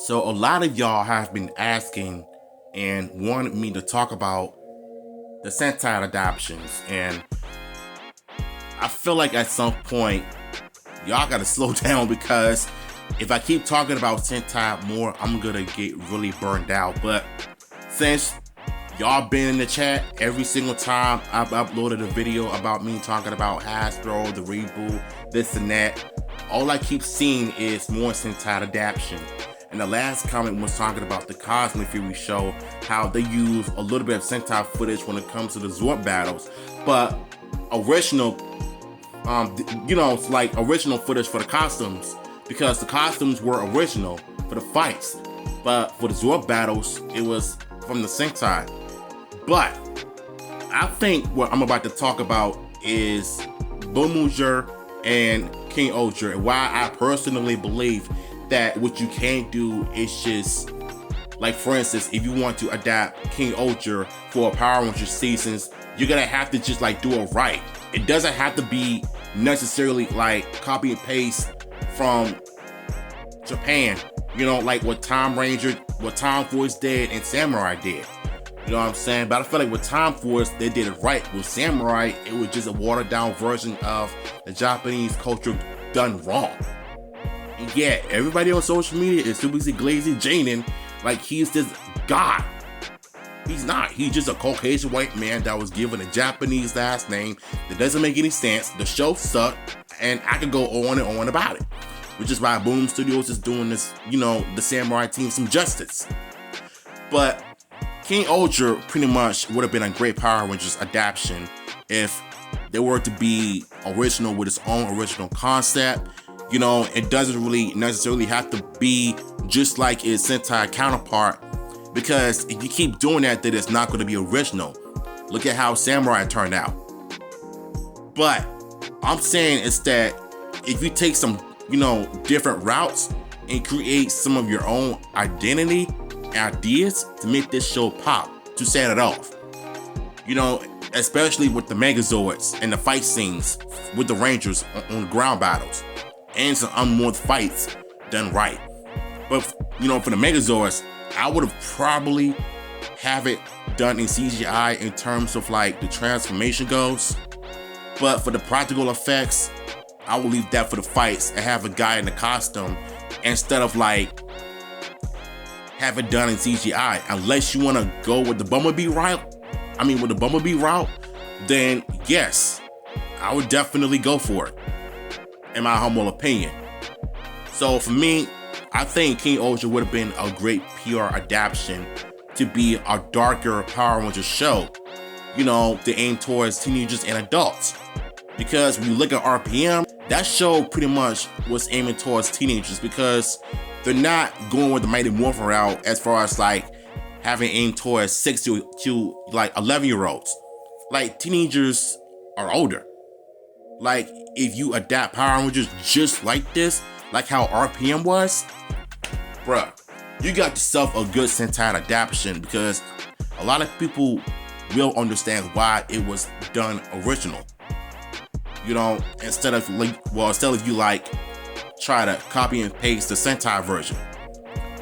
So a lot of y'all have been asking and wanted me to talk about the Sentai adoptions, and I feel like at some point y'all gotta slow down because if I keep talking about Sentai more, I'm gonna get really burned out. But since y'all been in the chat every single time I've uploaded a video about me talking about Hasbro, the reboot, this and that, all I keep seeing is more Sentai adaptation. And the last comment was talking about the Cosmic Fury show, how they use a little bit of Sentai footage when it comes to the Zord battles, but original, like original footage for the costumes, because the costumes were original for the fights, but for the Zord battles, it was from the Sentai. But I think what I'm about to talk about is Boonboomger and King Ohger, and why I personally believe that what you can't do is just, like, for instance, if you want to adapt King Ohger for Power Rangers seasons, you're gonna have to just like do it right. It doesn't have to be necessarily like copy and paste from Japan, like what Time Force did and Samurai did. You know what I'm saying? But I feel like with Time Force, they did it right. With Samurai, it was just a watered down version of the Japanese culture done wrong. And yeah, everybody on social media is super glazy Janin like he's this god. He's not. He's just a Caucasian white man that was given a Japanese last name that doesn't make any sense. The show sucked, and I could go on and on about it. Which is why Boom Studios is doing this, the Samurai team some justice. But King Ohger pretty much would have been a great Power Rangers adaptation if they were to be original with its own original concept. It doesn't really necessarily have to be just like its Sentai counterpart, because if you keep doing that, then it's not going to be original. Look at how Samurai turned out. But I'm saying is that if you take some, different routes and create some of your own identity, ideas to make this show pop, to set it off. Especially with the Megazords and the fight scenes with the Rangers on the ground battles, and some unmoored fights done right. But for the Megazords, I would have probably have it done in CGI in terms of like the transformation goes. But for the practical effects, I will leave that for the fights and have a guy in the costume instead of like have it done in CGI. Unless you want to go with the Bumblebee route, then yes, I would definitely go for it, in my humble opinion. So for me, I think King Ohger would have been a great PR adaptation to be a darker Power Rangers show, to aim towards teenagers and adults. Because when you look at RPM, that show pretty much was aiming towards teenagers, because they're not going with the Mighty Morphin route as far as like having aim towards 6 to like 11-year-olds. Like, teenagers are older. Like, if you adapt Power Rangers just like this, like how RPM was, bruh, you got yourself a good Sentai adaptation, because a lot of people will understand why it was done original. Instead of you like try to copy and paste the Sentai version.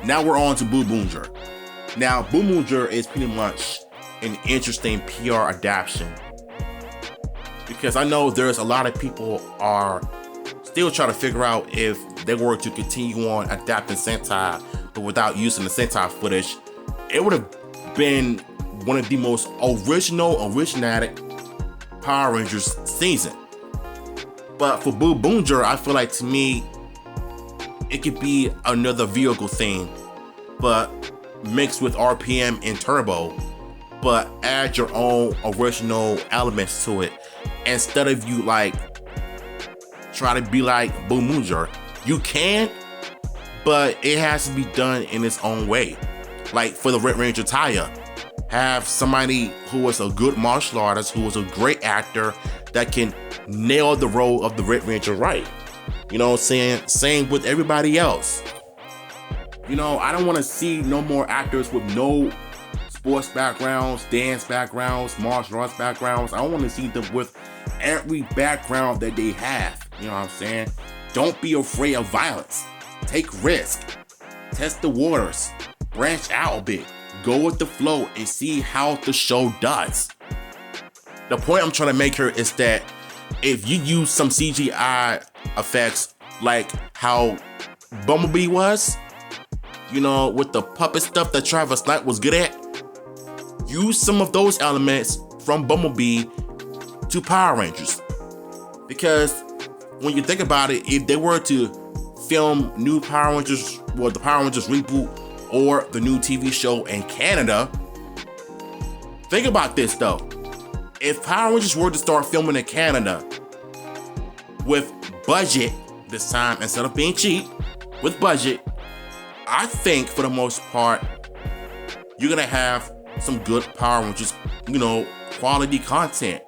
Now we're on to Boonboomger. Now Boonboomger is pretty much an interesting PR adaptation, because I know there's a lot of people are still trying to figure out if they were to continue on adapting Sentai but without using the Sentai footage, it would have been one of the most originatic Power Rangers season. But for Boonboomger, I feel like, to me, it could be another vehicle theme, but mixed with RPM and Turbo, but add your own original elements to it. Instead of you like try to be like Boonboomger, you can, but it has to be done in its own way. Like for the Red Ranger tie-up, have somebody who was a good martial artist, who was a great actor, that can nail the role of the Red Ranger right. You know what I'm saying? Same with everybody else. I don't want to see no more actors with no sports backgrounds, dance backgrounds, martial arts backgrounds. I want to see them with every background that they have. You know what I'm saying? Don't be afraid of violence. Take risk. test the waters, branch out a bit, go with the flow, and see how the show does. The point I'm trying to make here is that if you use some CGI effects like how Bumblebee was, you know, with the puppet stuff that Travis Knight was good at, use some of those elements from Bumblebee to Power Rangers. Because when you think about it, if they were to film new Power Rangers, well, the Power Rangers reboot or the new TV show in Canada, think about this though. If Power Rangers were to start filming in Canada with budget this time, instead of being cheap, with budget, I think for the most part, you're gonna have some good Power Rangers, you know, quality content,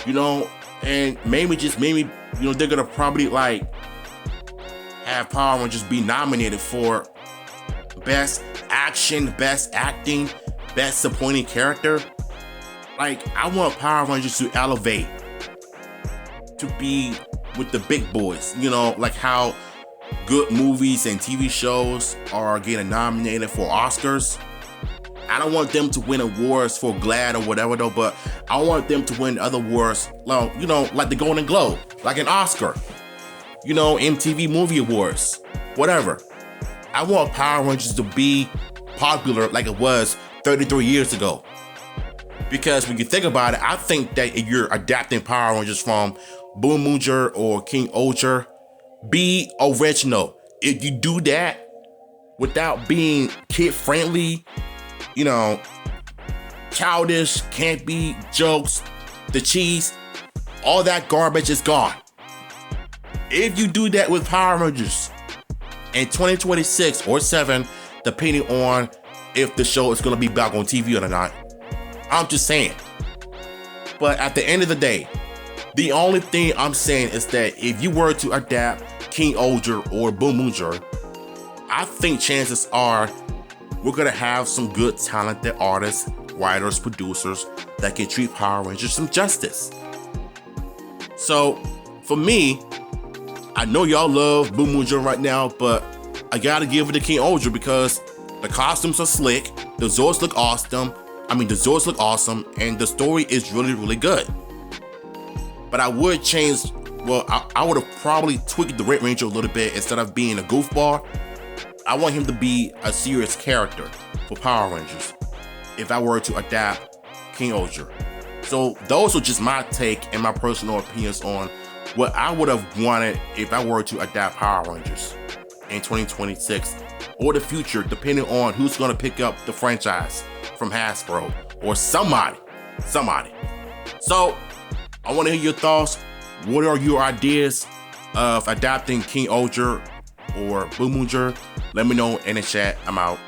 you know, and maybe, you know, they're gonna probably like have Power Rangers be nominated for Best Action, Best Acting, Best Supporting Character. Like, I want Power Rangers to elevate, to be with the big boys, you know, like how good movies and TV shows are getting nominated for Oscars. I don't want them to win awards for GLAAD or whatever though, but I want them to win other awards, well, you know, like the Golden Globe, like an Oscar, you know, MTV Movie Awards, whatever. I want Power Rangers to be popular like it was 33 years ago. Because when you think about it, I think that if you're adapting Power Rangers from Boonboomger or King Ohger, be original. If you do that without being kid-friendly, you know, childish, campy jokes, the cheese, all that garbage is gone. If you do that with Power Rangers in 2026 or 7, depending on if the show is going to be back on TV or not, I'm just saying. But at the end of the day, the only thing I'm saying is that if you were to adapt King Ohger or Boonboomger, I think chances are we're gonna have some good talented artists, writers, producers that can treat Power Rangers some justice. So for me, I know y'all love Boonboomger right now, but I gotta give it to King Ohger because the costumes are slick, the Zords look awesome. The Zords look awesome, and the story is really, really good. But I would change, well, I would have probably tweaked the Red Ranger a little bit. Instead of being a goofball, I want him to be a serious character for Power Rangers if I were to adapt King Ohger. So those are just my take and my personal opinions on what I would have wanted if I were to adapt Power Rangers in 2026 or the future, depending on who's gonna pick up the franchise from Hasbro or somebody. So I want to hear your thoughts. What are your ideas of adapting King Ohger or Boonboomger? Let me know in the chat. I'm out.